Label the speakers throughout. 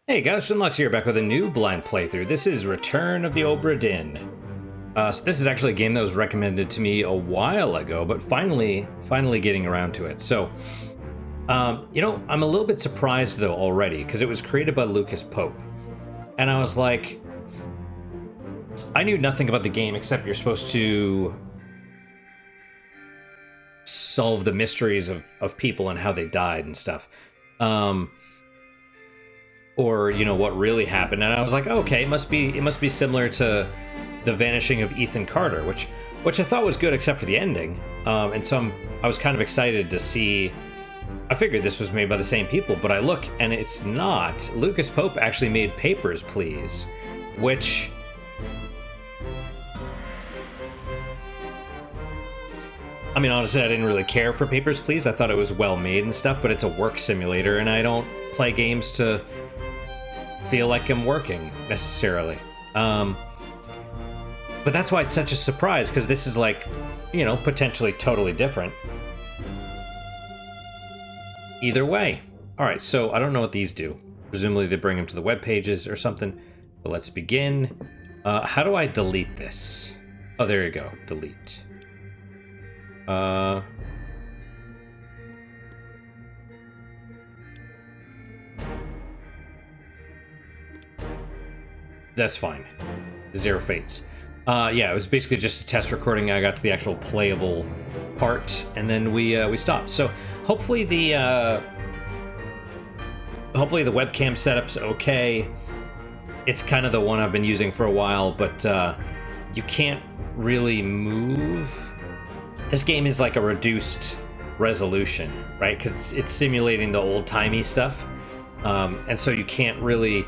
Speaker 1: Hey guys, Shinlocks here, back with a new blind playthrough. This is Return of the Obra Dinn. So this is actually a game that was recommended to me a while ago, but finally getting around to it. So, I'm a little bit surprised though already, because it was created by Lucas Pope. And I was like, I knew nothing about the game except you're supposed to solve the mysteries of people and how they died and stuff. Or what really happened, and I was like, oh, okay, it must be similar to the Vanishing of Ethan Carter, which I thought was good except for the ending. And so I was kind of excited to see. I figured this was made by the same people, but I look and it's not. Lucas Pope actually made Papers, Please, which I mean, honestly, I didn't really care for Papers, Please. I thought it was well made and stuff, but it's a work simulator, and I don't play games to feel like I'm working necessarily. But that's why it's such a surprise, because this is like, potentially totally different. Either way. All right, so I don't know what these do. Presumably they bring them to the web pages or something. But let's begin. How do I delete this? Oh, there you go. Delete. That's fine. Zero fates. Yeah, it was basically just a test recording. I got to the actual playable part, and then we stopped. So hopefully the webcam setup's okay. It's kind of the one I've been using for a while, but you can't really move. This game is like a reduced resolution, right? Because it's simulating the old-timey stuff, and so you can't really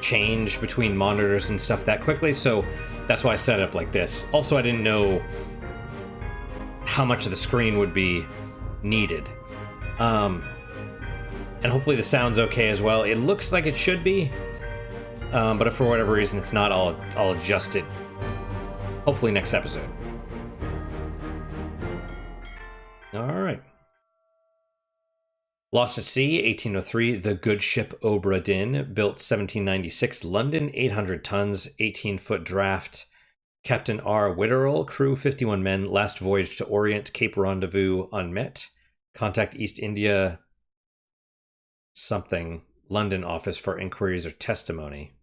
Speaker 1: change between monitors and stuff that quickly, so that's why I set it up like this. Also, I didn't know how much of the screen would be needed. And hopefully the sound's okay as well. It looks like it should be, but if for whatever reason it's not, I'll adjust it hopefully next episode. Alright. Lost at Sea, 1803, the good ship Obra Dinn, built 1796, London, 800 tons, 18-foot draft. Captain R. Witterell, crew 51 men, last voyage to Orient, Cape Rendezvous unmet. Contact East India something, London office for inquiries or testimony.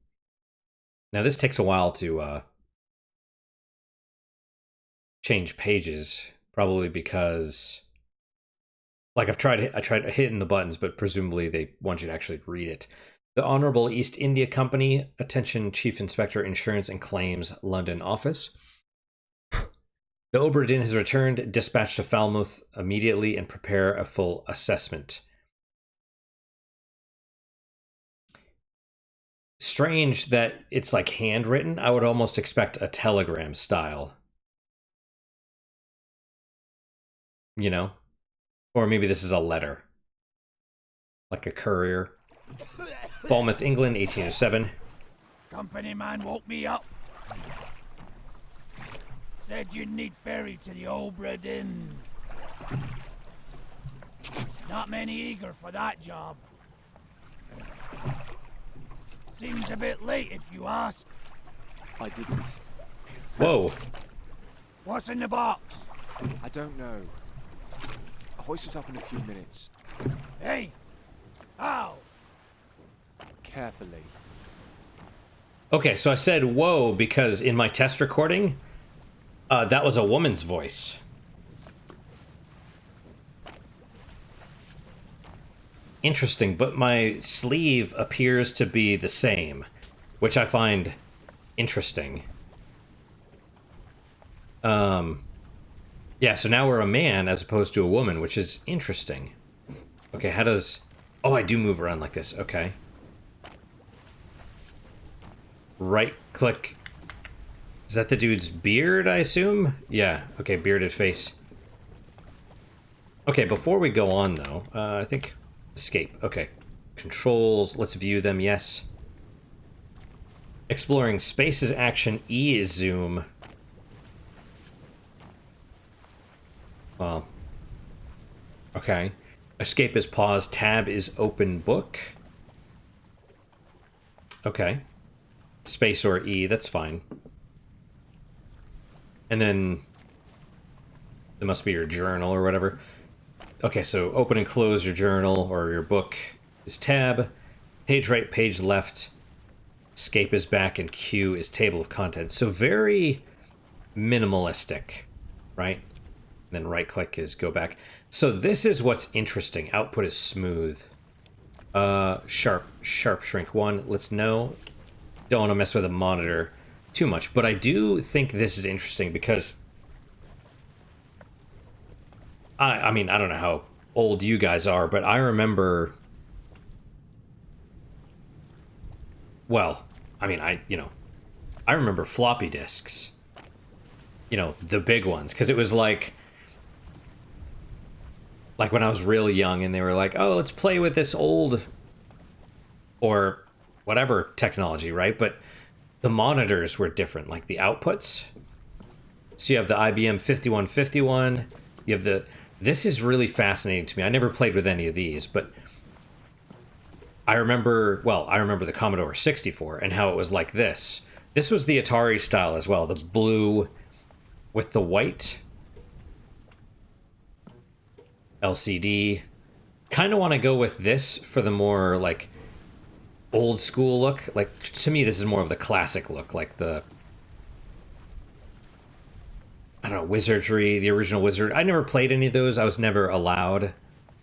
Speaker 1: Now this takes a while to change pages, probably because I tried hitting the buttons, but presumably they want you to actually read it. The Honorable East India Company, attention Chief Inspector Insurance and Claims, London office. The Obra Dinn has returned. Dispatch to Falmouth immediately and prepare a full assessment. Strange that it's like handwritten. I would almost expect a telegram style. Or maybe this is a letter. Like a courier. Falmouth, England, 1807.
Speaker 2: Company man woke me up. Said you'd need ferry to the Obra Dinn. Not many eager for that job. Seems a bit late if you ask.
Speaker 3: I didn't.
Speaker 1: Whoa.
Speaker 2: What's in the box?
Speaker 3: I don't know. I'll hoist it up in a few minutes.
Speaker 2: Hey! How?
Speaker 3: Carefully.
Speaker 1: Okay, so I said whoa because in my test recording, that was a woman's voice. Interesting, but my sleeve appears to be the same, which I find interesting. Yeah, so now we're a man as opposed to a woman, which is interesting. Okay, how does... Oh, I do move around like this. Okay. Right click. Is that the dude's beard, I assume? Yeah, okay, bearded face. Okay, before we go on, though, I think... Escape, okay. Controls, let's view them, yes. Exploring space is action, E is zoom. Well, okay. Escape is pause, tab is open book. Okay. Space or E, that's fine. And then it must be your journal or whatever. Okay, so open and close your journal or your book is tab. Page right, page left. Escape is back, and Q is table of contents. So very minimalistic, right? And then right click is go back. So this is what's interesting. Output is smooth. Sharp shrink 1. Let's know. Don't want to mess with a monitor too much, but I do think this is interesting because I mean, I don't know how old you guys are, but I remember, well, I mean, I remember floppy disks, the big ones, because it was like when I was really young and they were like, oh, let's play with this old or whatever technology, right? But the monitors were different, like the outputs. So you have the IBM 5151, you have this is really fascinating to me. I never played with any of these, but I remember the Commodore 64 and how it was like this. This was the Atari style as well, the blue with the white LCD. Kind of want to go with this for the more like old school look. Like, to me, this is more of the classic look, like the, I don't know, Wizardry, the original Wizard. I never played any of those. I was never allowed.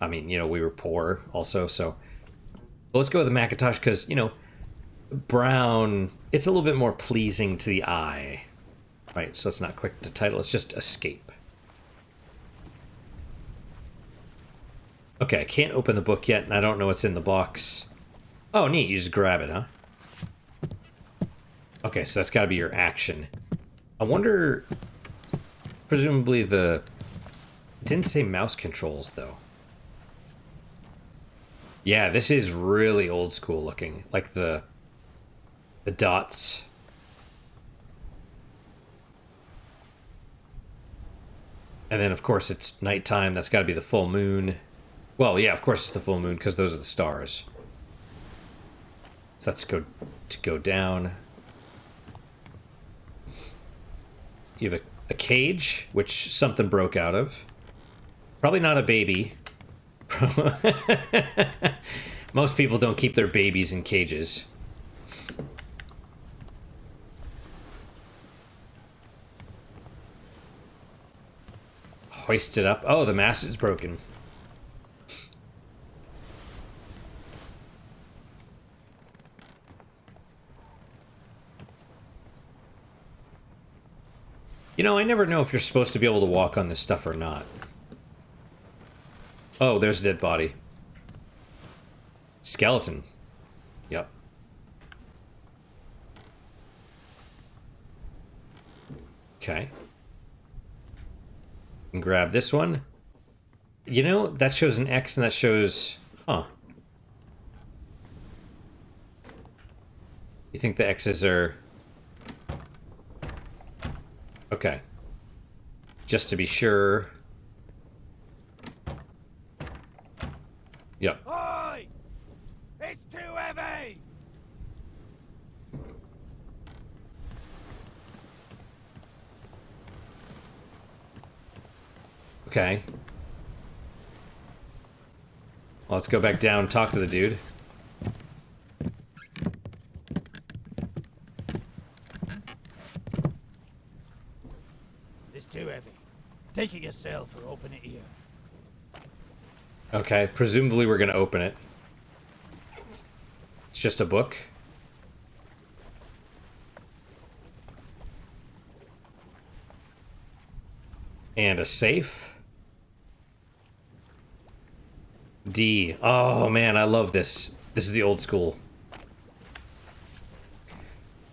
Speaker 1: I mean, we were poor also, so. But let's go with the Macintosh because, brown, it's a little bit more pleasing to the eye. Right, so it's not quick to title, it's just escape. Okay, I can't open the book yet, and I don't know what's in the box. Oh, neat, you just grab it, huh? Okay, so that's gotta be your action. I wonder, presumably it didn't say mouse controls, though. Yeah, this is really old school looking, like the dots. And then, of course, it's nighttime. That's got to be the full moon. Well, yeah, of course it's the full moon, because those are the stars. So let's go down. You have a cage, which something broke out of. Probably not a baby. Most people don't keep their babies in cages. Hoist it up. Oh, the mast is broken. I never know if you're supposed to be able to walk on this stuff or not. Oh, there's a dead body. Skeleton. Yep. Okay. And grab this one. That shows an X and that shows... Huh. You think the X's are... Okay. Just to be sure. Yep.
Speaker 2: Oi! It's too heavy!
Speaker 1: Okay. Well, let's go back down and talk to the dude.
Speaker 2: It's too heavy. Take it yourself or open it here.
Speaker 1: Okay, presumably we're gonna open it. It's just a book. And a safe. D. Oh man, I love this. This is the old school.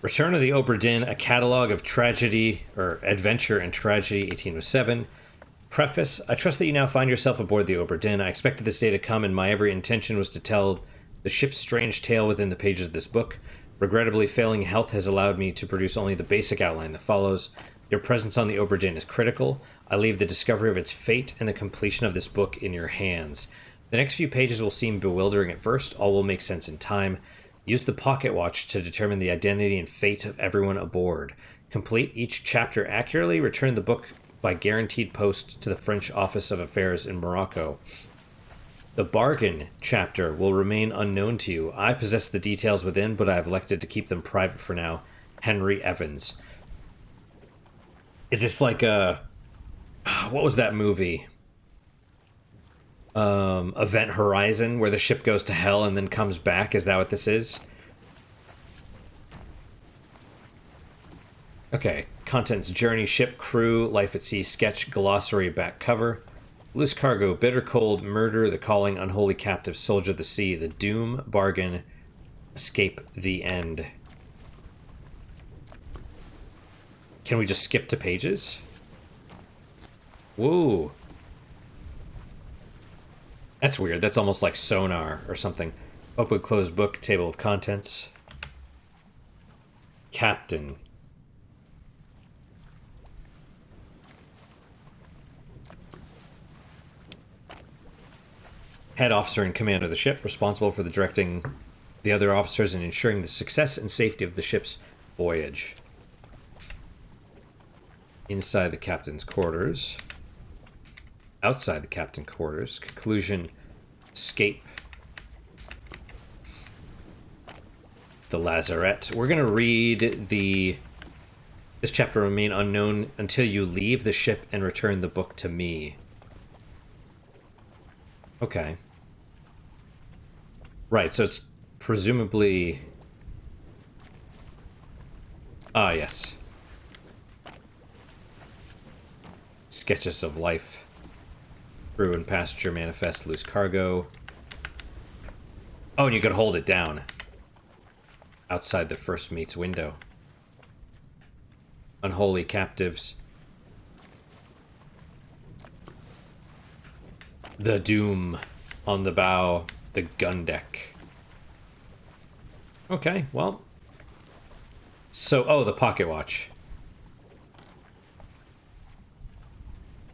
Speaker 1: Return of the Obra Dinn, a catalog of tragedy, or adventure and tragedy, 1807. Preface, I trust that you now find yourself aboard the Obra Dinn. I expected this day to come, and my every intention was to tell the ship's strange tale within the pages of this book. Regrettably, failing health has allowed me to produce only the basic outline that follows. Your presence on the Obra Dinn is critical. I leave the discovery of its fate and the completion of this book in your hands. The next few pages will seem bewildering at first. All will make sense in time. Use the pocket watch to determine the identity and fate of everyone aboard. Complete each chapter accurately. Return the book by guaranteed post to the French Office of Affairs in Morocco. The bargain chapter will remain unknown to you. I possess the details within, but I have elected to keep them private for now. Henry Evans. Is this like a... What was that movie? Event Horizon, where the ship goes to hell and then comes back? Is that what this is? Okay. Contents: journey, ship, crew, life at sea, sketch, glossary, back cover. Loose cargo: bitter cold, murder, the calling, unholy captive, soldier of the sea, the doom, bargain, escape, the end. Can we just skip to pages? Woo. That's weird. That's almost like sonar or something. Open, closed book, table of contents. Captain. Head officer in command of the ship, responsible for directing the other officers and ensuring the success and safety of the ship's voyage. Inside the captain's quarters. Outside the captain's quarters. Conclusion: escape. The lazarette. We're going to read this chapter remain unknown until you leave the ship and return the book to me. Okay. Right, so it's presumably... Ah, yes. Sketches of life. Crew and passenger manifest, loose cargo. Oh, and you could hold it down. Outside the first mate's window. Unholy captives. The doom on the bow. The gun deck. Okay, well. So, oh, the pocket watch.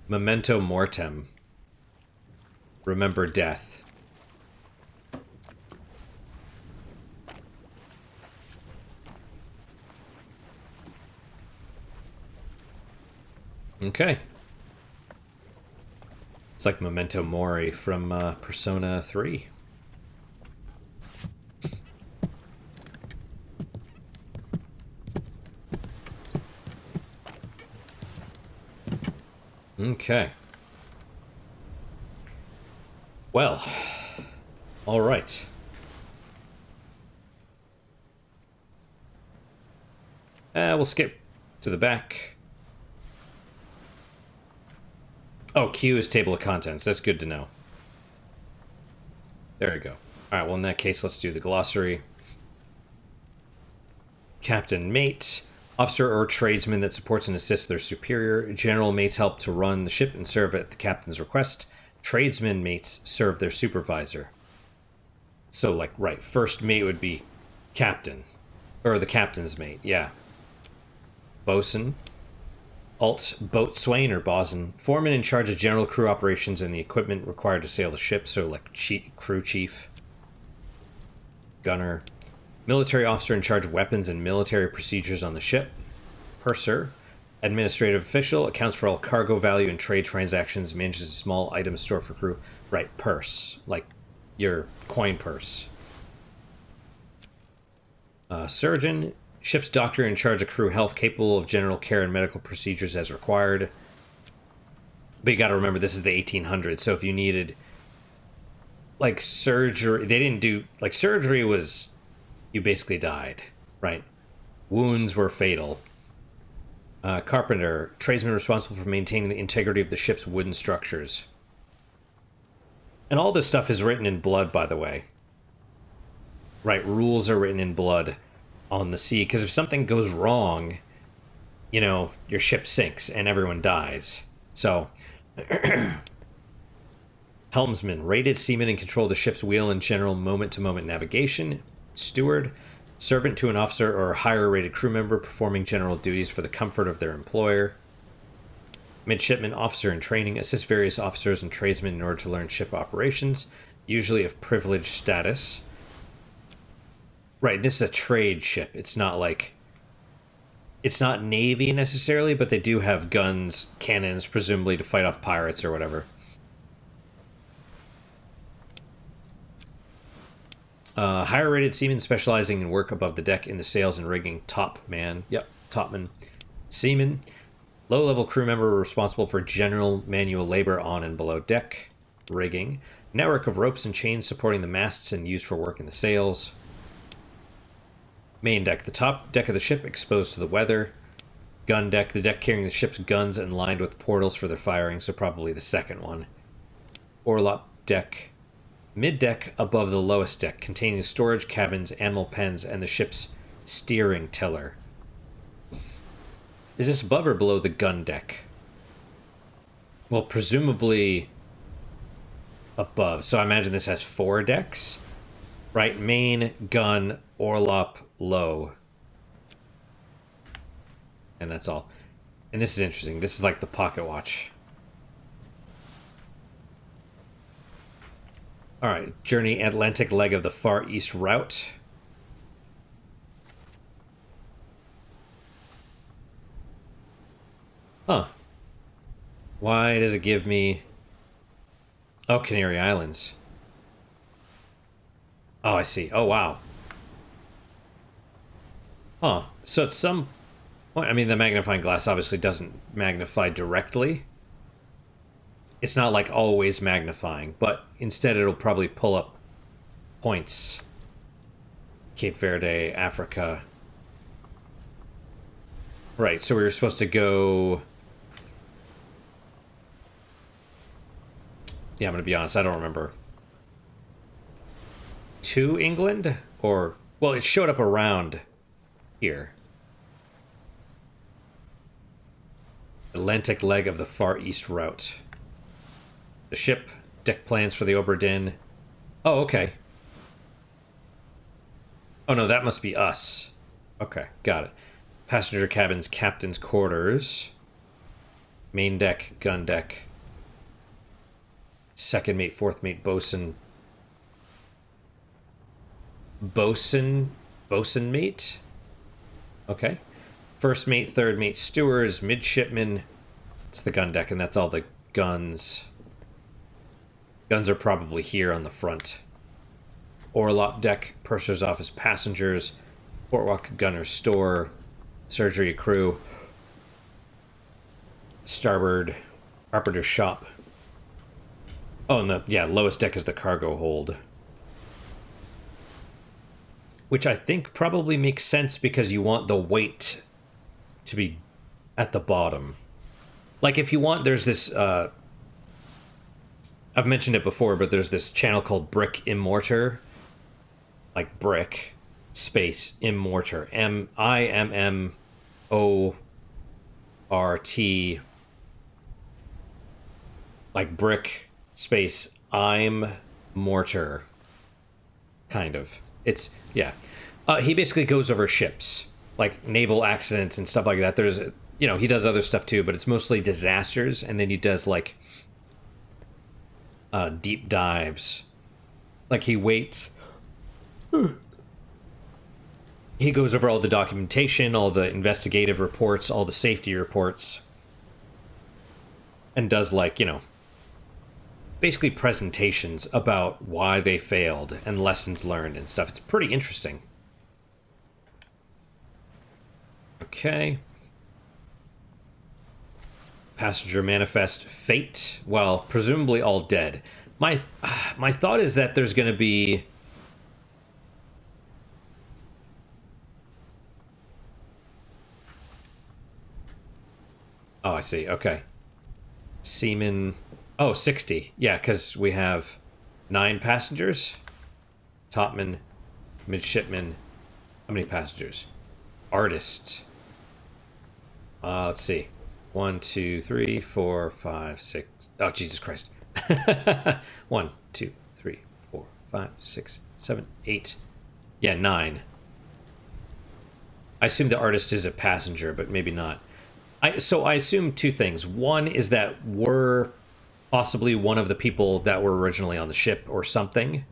Speaker 1: Memento mortem. Remember death. Okay. It's like Memento Mori from Persona 3. Okay. Well, all right. We'll skip to the back. Oh, Q is table of contents. That's good to know. There we go. All right, well, in that case, let's do the glossary. Captain, mate. Officer or tradesman that supports and assists their superior. General mates help to run the ship and serve at the captain's request. Tradesman mates serve their supervisor. So, like, right, first mate would be captain. Or the captain's mate, yeah. Bosun. Alt, boatswain or bosun. Foreman in charge of general crew operations and the equipment required to sail the ship, so like crew chief. Gunner. Military officer in charge of weapons and military procedures on the ship. Purser. Administrative official, accounts for all cargo value and trade transactions, manages a small item store for crew. Right, purse. Like your coin purse. Surgeon. Ship's doctor in charge of crew health, capable of general care and medical procedures as required. But you gotta remember, this is the 1800s, so if you needed, like, surgery... They didn't do... Like, surgery was... You basically died, right? Wounds were fatal. Carpenter, tradesman responsible for maintaining the integrity of the ship's wooden structures. And all this stuff is written in blood, by the way. Right, rules are written in blood on the sea, because if something goes wrong, you know, your ship sinks and everyone dies. So, helmsman, rated seaman in control of the ship's wheel and general moment-to-moment navigation. Steward, servant to an officer or higher rated crew member performing general duties for the comfort of their employer. Midshipman, officer in training, assists various officers and tradesmen in order to learn ship operations, usually of privileged status. Right, this is a trade ship. It's not like... It's not Navy necessarily, but they do have guns, cannons, presumably to fight off pirates or whatever. Higher rated seamen specializing in work above the deck in the sails and rigging. Topman. Yep, topman. Seaman. Low-level crew member responsible for general manual labor on and below deck. Rigging. Network of ropes and chains supporting the masts and used for work in the sails. Main deck. The top deck of the ship exposed to the weather. Gun deck. The deck carrying the ship's guns and lined with portals for their firing, so probably the second one. Orlop deck. Mid-deck above the lowest deck, containing storage cabins, animal pens, and the ship's steering tiller. Is this above or below the gun deck? Well, presumably above. So I imagine this has 4 decks. Right, main, gun, orlop, low. And that's all. And this is interesting. This is like the pocket watch. Alright, journey Atlantic leg of the Far East route. Huh. Why does it give me... Oh, Canary Islands. Oh, I see. Oh, wow. Huh. So at some point... I mean, the magnifying glass obviously doesn't magnify directly. It's not like always magnifying, but instead it'll probably pull up points. Cape Verde, Africa. Right, so we were supposed to go... Yeah, I'm going to be honest, I don't remember. To England? Or... Well, it showed up around here. Atlantic leg of the Far East route. The ship, deck plans for the Obra Dinn. Oh, okay. Oh, no, that must be us. Okay, got it. Passenger cabins, captain's quarters. Main deck, gun deck. Second mate, fourth mate, bosun. Bosun mate? Okay. First mate, third mate, stewards, midshipmen. It's the gun deck, and that's all the guns. Guns are probably here on the front. Orlop deck, purser's office, passengers, portwalk, gunner's store, surgery crew, starboard, carpenter's shop. Oh, and the lowest deck is the cargo hold. Which I think probably makes sense because you want the weight to be at the bottom. Like if you want, there's this... I've mentioned it before, but there's this channel called Brick Immortar. Like brick, space, immortar. M-I-M-M-O-R-T. Like brick, space, I'm mortar. Kind of. It's, yeah. He basically goes over ships. Like naval accidents and stuff like that. There's, you know, he does other stuff too, but it's mostly disasters. And then he does like... deep dives. Like he waits. He goes over all the documentation, all the investigative reports, all the safety reports. And does like, you know, basically presentations about why they failed and lessons learned and stuff. It's pretty interesting. Okay. Passenger manifest fate. Well, presumably all dead. My thought is that there's going to be... Oh, I see. Okay. Seaman... Oh, 60. Yeah, because we have 9 passengers. Topman, midshipman. How many passengers? Artist. Let's see. 1, 2, 3, 4, 5, 6. Oh, Jesus Christ. 1, 2, 3, 4, 5, 6, 7, 8. Yeah, 9. I assume the artist is a passenger, but maybe not. So I assume 2 things. One is that we're possibly one of the people that were originally on the ship or something.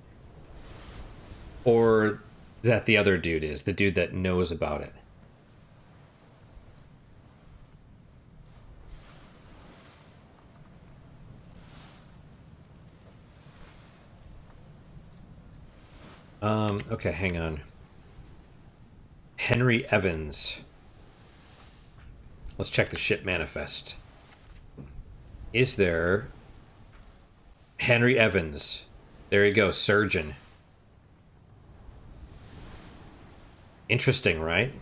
Speaker 1: Or That the other dude is, the dude that knows about it. Okay, hang on. Henry Evans. Let's check the ship manifest. Is there... Henry Evans. There you go, surgeon. Interesting, right?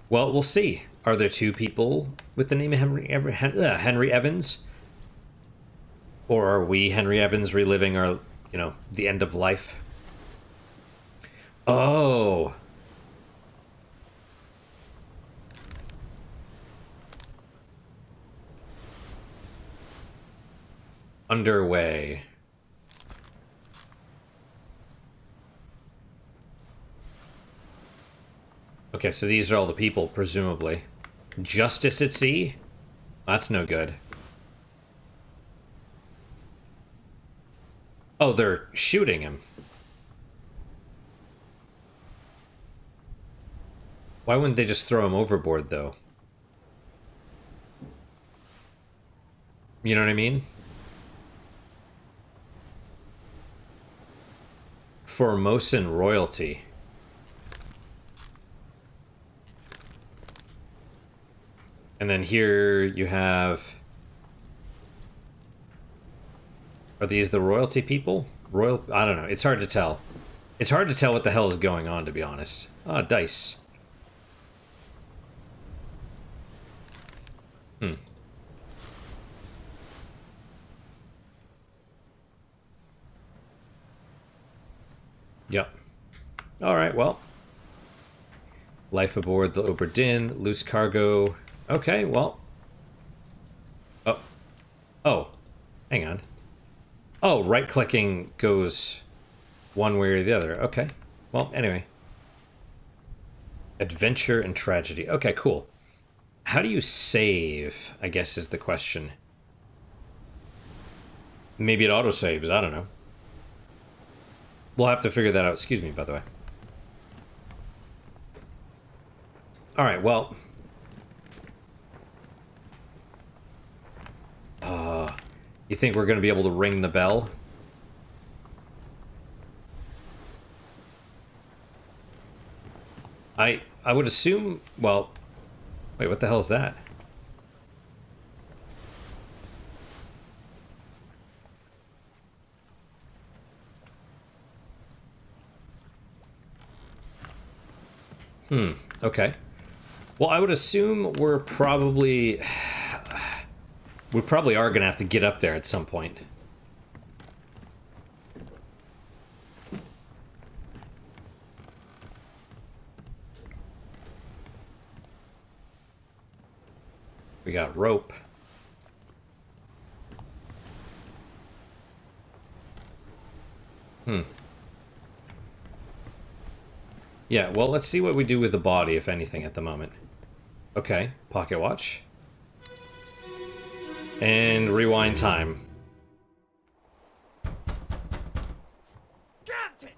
Speaker 1: Well, we'll see. Are there two people with the name of Henry Evans? Or are we Henry Evans reliving our, the end of life? Oh. Underway. Okay, so these are all the people, presumably. Justice at sea? That's no good. Oh, they're shooting him. Why wouldn't they just throw him overboard, though? You know what I mean? Formosan royalty. And then here you have... Are these the royalty people? I don't know. It's hard to tell. It's hard to tell what the hell is going on, to be honest. Ah, dice. Yep. Alright, well. Life aboard the Obra Dinn, loose cargo. Okay, well. Oh. Hang on. Oh, right-clicking goes one way or the other. Okay. Well, anyway. Adventure and tragedy. Okay, cool. How do you save, I guess, is the question. Maybe it autosaves, I don't know. We'll have to figure that out. Excuse me, by the way. Alright, well. You think we're going to be able to ring the bell? I would assume... Well... Wait, what the hell is that? Okay. Well, I would assume we're probably... We probably are going to have to get up there at some point. We got rope. Yeah, well, let's see what we do with the body, if anything, at the moment. Okay, pocket watch. And rewind time.
Speaker 2: Captain!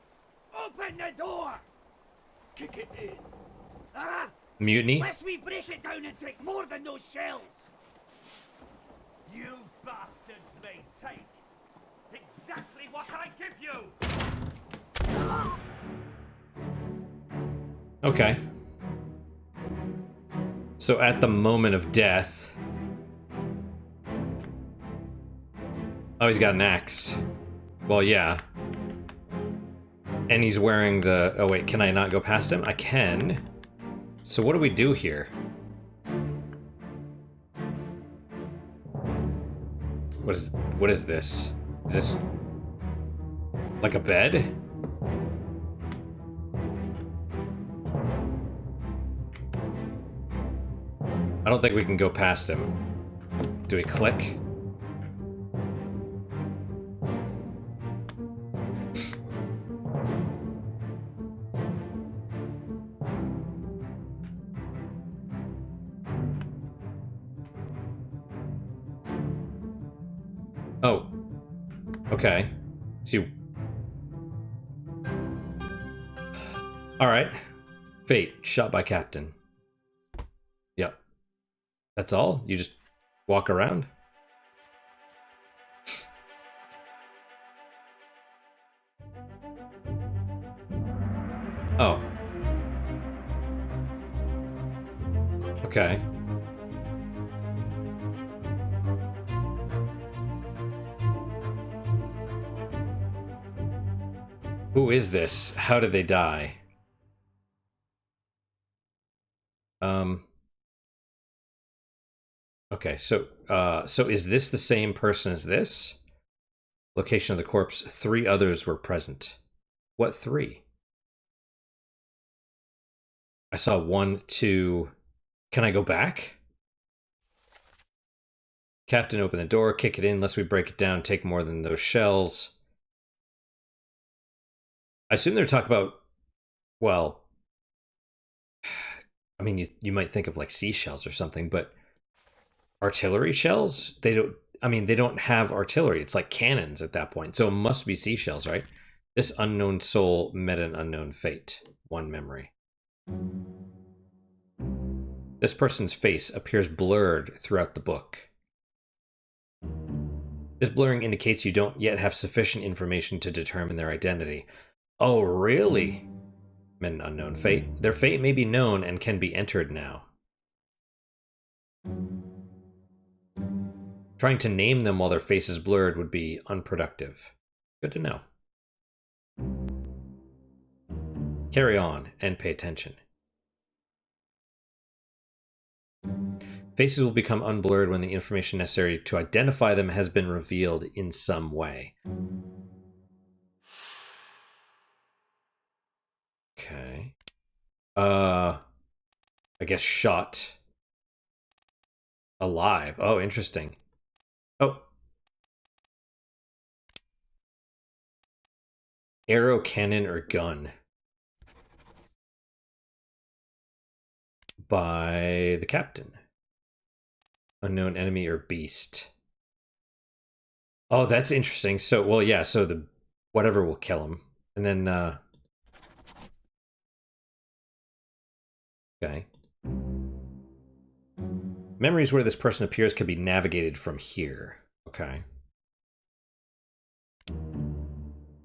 Speaker 2: Open the door! Kick it in. Ah!
Speaker 1: Mutiny?
Speaker 2: Lest we break it down and take more than those shells!
Speaker 4: You bastards may take exactly what I give you!
Speaker 1: Okay. So at the moment of death... Oh, he's got an axe. Well, yeah. And he's wearing the... Oh, wait, can I not go past him? I can. So what do we do here? What is this? Is this... like a bed? I don't think we can go past him. Do we click? Okay. So Alright. Fate, shot by Captain. Yep. That's all? You just walk around? Oh. Okay. Who is this? How did they die? Okay, so is this the same person as this? Location of the corpse. 3 others were present. What 3? I saw 1, 2. Can I go back? Captain, open the door, kick it in, unless we break it down, take more than those shells. I assume they're talking about, well, I mean, you might think of like seashells or something, but artillery shells? They don't have artillery. It's like cannons at that point. So it must be seashells, right? This unknown soul met an unknown fate. 1 memory. This person's face appears blurred throughout the book. This blurring indicates you don't yet have sufficient information to determine their identity. Oh, really? Met an unknown fate. Their fate may be known and can be entered now. Trying to name them while their face is blurred would be unproductive. Good to know. Carry on and pay attention. Faces will become unblurred when the information necessary to identify them has been revealed in some way. Okay. I guess shot. Alive. Oh, interesting. Oh. Arrow, cannon, or gun. By the captain. Unknown enemy or beast. Oh, that's interesting. So, well, yeah, so the whatever will kill him. And then, okay. Memories where this person appears can be navigated from here. Okay.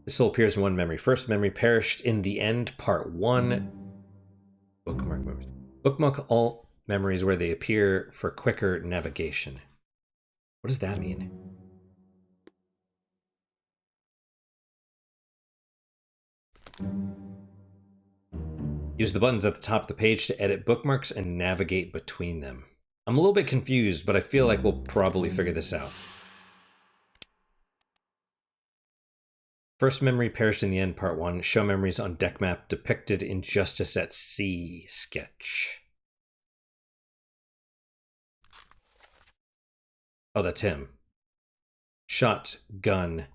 Speaker 1: This soul appears in 1 memory. First memory perished in the end, part 1. Bookmark memories. Bookmark all memories where they appear for quicker navigation. What does that mean? Use the buttons at the top of the page to edit bookmarks and navigate between them. I'm a little bit confused, but I feel like we'll probably figure this out. First memory perished in the end, part 1. Show memories on deck map depicted in Justice at Sea sketch. Oh, that's him. Shot, gun,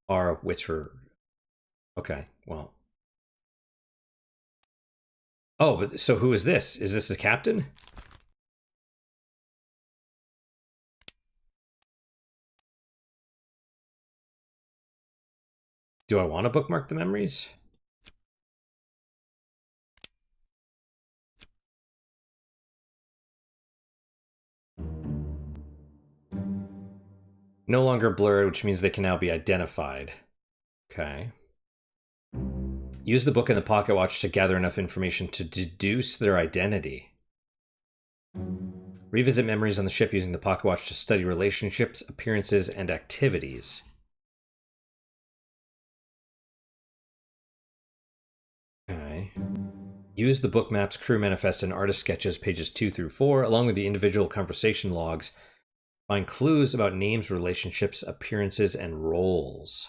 Speaker 1: are which were... Okay, well. Oh, but so who is this? Is this the captain? Do I want to bookmark the memories? No longer blurred, which means they can now be identified. Okay. Use the book and the pocket watch to gather enough information to deduce their identity. Revisit memories on the ship using the pocket watch to study relationships, appearances, and activities. Okay. Use the book maps, crew manifest, and artist sketches, pages 2 through 4, along with the individual conversation logs. Find clues about names, relationships, appearances, and roles.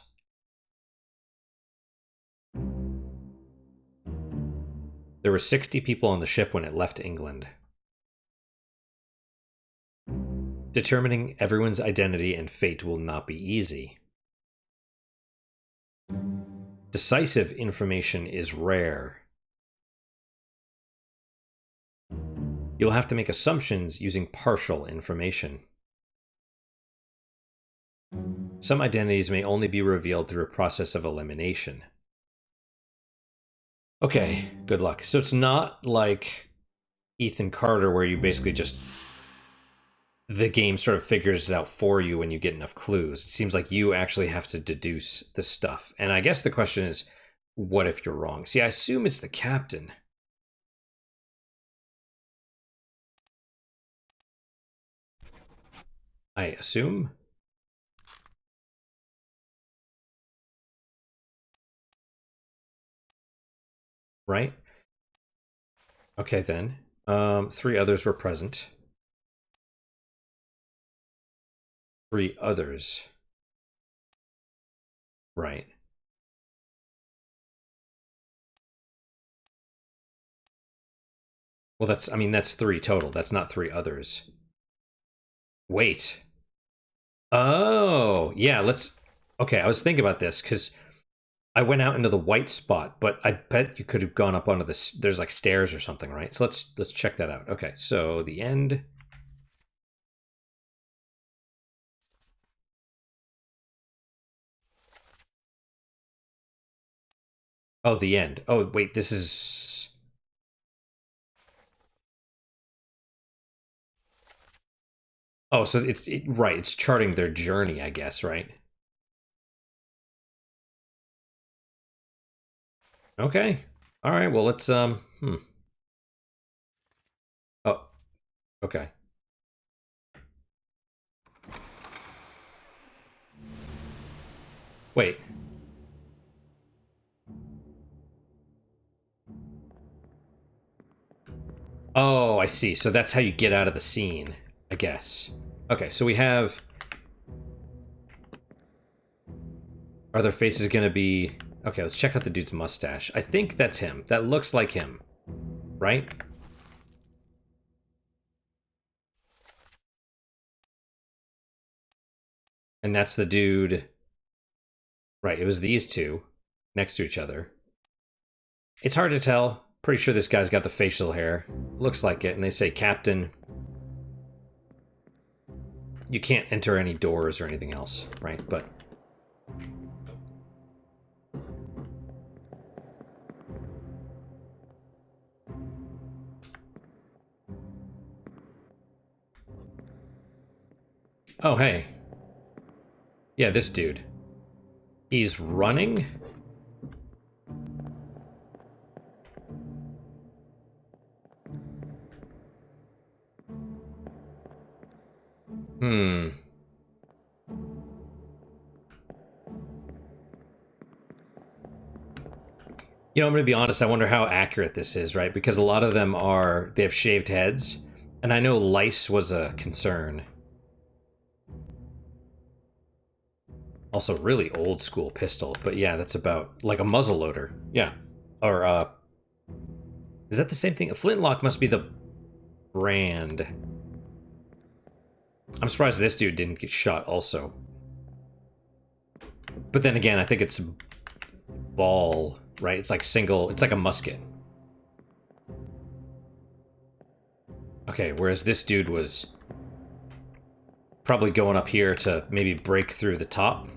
Speaker 1: There were 60 people on the ship when it left England. Determining everyone's identity and fate will not be easy. Decisive information is rare. You'll have to make assumptions using partial information. Some identities may only be revealed through a process of elimination. Okay, good luck. So it's not like Ethan Carter where you basically just... the game sort of figures it out for you when you get enough clues. It seems like you actually have to deduce the stuff. And I guess the question is, what if you're wrong? See, I assume it's the captain. I assume? Right? Okay, then. 3 others were present. 3 others. Right. Well, that's, I mean, that's 3 total. That's not 3 others. Wait. Oh, yeah, let's... Okay, I was thinking about this, because I went out into the white spot, but I bet you could have gone up onto the... There's, like, stairs or something, right? So let's check that out. Okay, so the end... Oh, the end. Oh, wait, this is... Oh, so it's... right, it's charting their journey, I guess, right? Okay. All right, well, let's, Oh, okay. Wait. Oh, I see. So that's how you get out of the scene, I guess. Okay, so we have... Are their faces gonna be... Okay, let's check out the dude's mustache. I think that's him. That looks like him. Right? And that's the dude... Right, it was these two next to each other. It's hard to tell. Pretty sure this guy's got the facial hair. Looks like it, and they say Captain. You can't enter any doors or anything else, right? But... Oh, hey. Yeah, this dude. He's running? Hmm. You know, I'm going to be honest, I wonder how accurate this is, right? Because a lot of them are... They have shaved heads. And I know lice was a concern. Also, really old school pistol. But yeah, that's about... Like a muzzle loader. Yeah. Or, is that the same thing? A flintlock must be the brand. I'm surprised this dude didn't get shot also. But then again, I think it's ball, right? It's like single, it's like a musket. Okay, whereas this dude was probably going up here to maybe break through the top.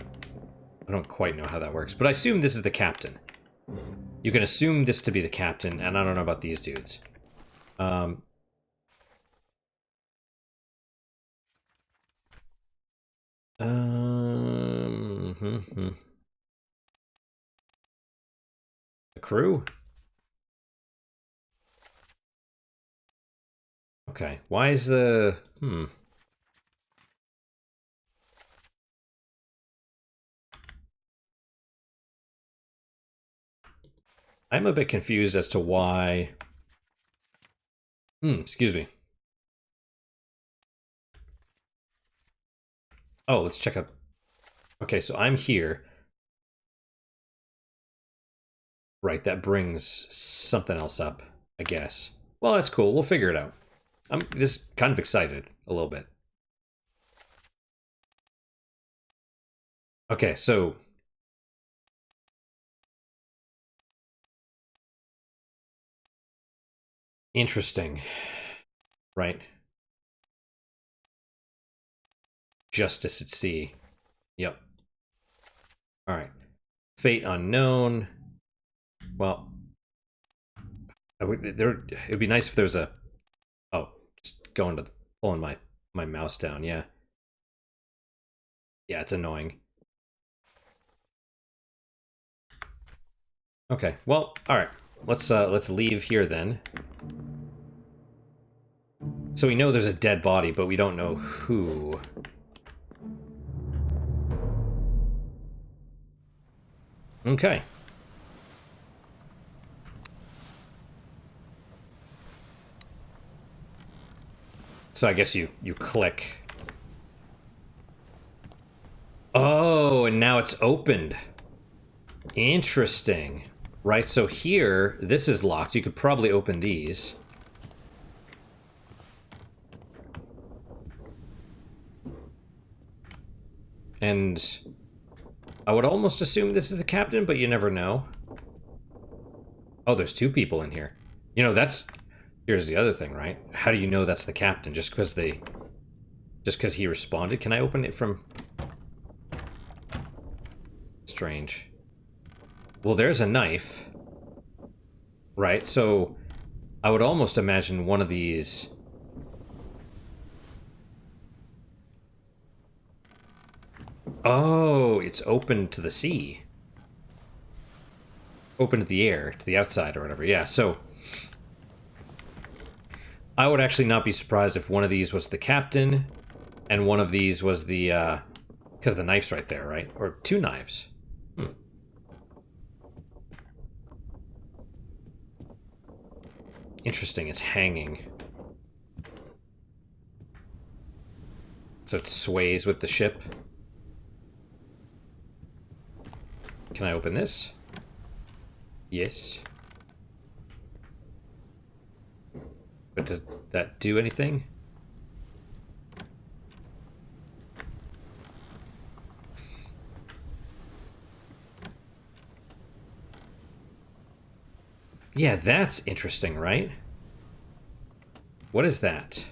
Speaker 1: I don't quite know how that works, but I assume this is the captain. You can assume this to be the captain, and I don't know about these dudes. The crew? Okay, why is the... I'm a bit confused as to why... excuse me. Oh, let's check out... Okay, so I'm here. Right, that brings something else up, I guess. Well, that's cool. We'll figure it out. I'm just kind of excited a little bit. Okay, so... Interesting. Right. Justice at sea. Yep. All right. Fate unknown. Well, it'd be nice if there's a... Oh, just going to pulling my mouse down. Yeah. Yeah, it's annoying. Okay. Well, all right. Let's leave here then. So we know there's a dead body, but we don't know who. Okay. So I guess you click. Oh, and now it's opened. Interesting. Right, so here, this is locked. You could probably open these. And I would almost assume this is the captain, but you never know. Oh, there's two people in here. You know, here's the other thing, right? How do you know that's the captain? Just because he responded? Can I open it from... Strange. Well, there's a knife. Right, so I would almost imagine one of these... Oh, it's open to the sea. Open to the air, to the outside or whatever. Yeah, so I would actually not be surprised if one of these was the captain and one of these was the, because the knife's right there, right? Or two knives. Interesting, it's hanging. So it sways with the ship. Can I open this? Yes. But does that do anything? Yeah, that's interesting, right? What is that?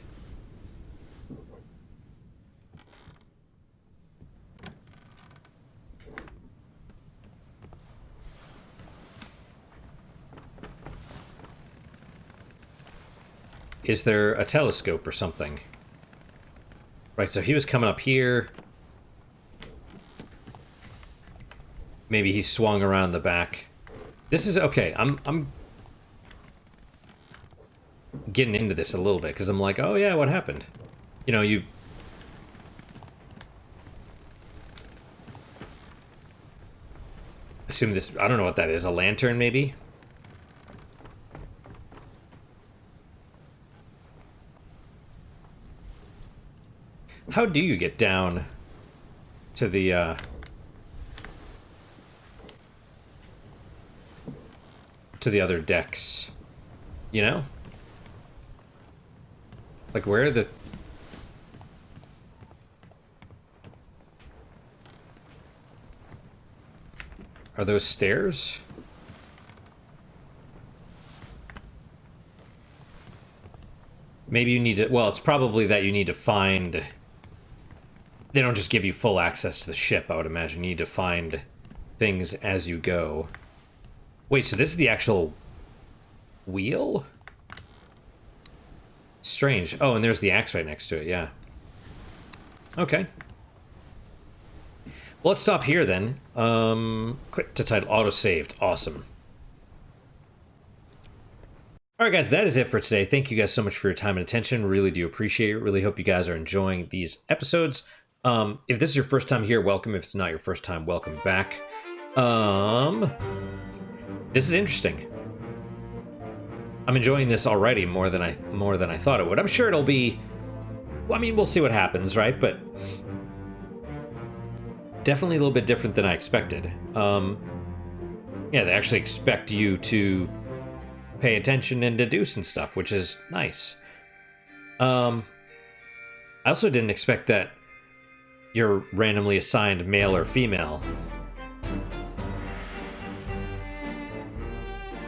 Speaker 1: Is there a telescope or something? Right, so he was coming up here. Maybe he swung around the back. This is okay. I'm getting into this a little bit because I'm like, oh yeah, what happened? You know, you assume this, I don't know what that is, a lantern maybe? How do you get down to the other decks? You know? Like, where are the... Are those stairs? Maybe you need to... Well, it's probably that you need to find... They don't just give you full access to the ship, I would imagine. You need to find things as you go. Wait, so this is the actual wheel? Strange. Oh, and there's the axe right next to it, yeah. Okay. Well, let's stop here then. Quit to title auto-saved. Awesome. Alright guys, that is it for today. Thank you guys so much for your time and attention. Really do appreciate it. Really hope you guys are enjoying these episodes. If this is your first time here, welcome. If it's not your first time, welcome back. This is interesting. I'm enjoying this already more than I thought it would. I'm sure it'll be... Well, I mean, we'll see what happens, right? But definitely a little bit different than I expected. Yeah, they actually expect you to pay attention and deduce and stuff, which is nice. I also didn't expect that you're randomly assigned male or female.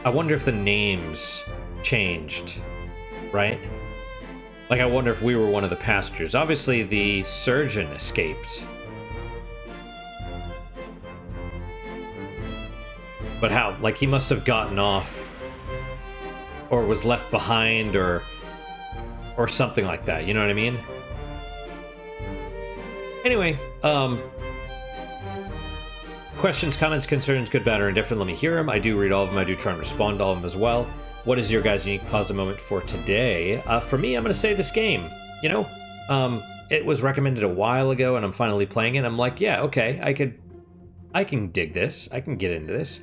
Speaker 1: I wonder if the names changed, right? Like, I wonder if we were one of the passengers. Obviously, the surgeon escaped. But how? Like, he must have gotten off, or was left behind, or something like that, you know what I mean? Anyway, questions, comments, concerns, good, bad, or indifferent, let me hear them. I do read all of them. I do try and respond to all of them as well. What is your guys' unique positive moment for today? For me, I'm going to say this game. You know, it was recommended a while ago, and I'm finally playing it. I'm like, yeah, okay, I can dig this. I can get into this.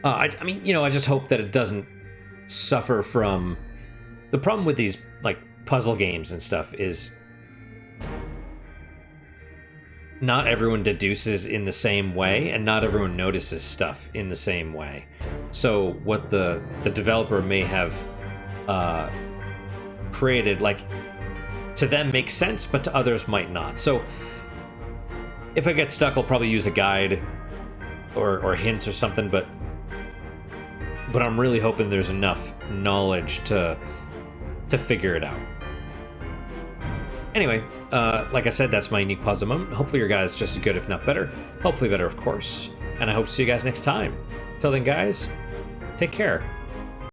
Speaker 1: I mean, you know, I just hope that it doesn't suffer from... The problem with these, like, puzzle games and stuff is not everyone deduces in the same way, and not everyone notices stuff in the same way. So what the developer may have created, like, to them makes sense, but to others might not. So if I get stuck, I'll probably use a guide or hints or something, but I'm really hoping there's enough knowledge to figure it out. Anyway, like I said, that's my unique positive moment. Hopefully your guys just as good, if not better. Hopefully better, of course. And I hope to see you guys next time. Till then, guys, take care.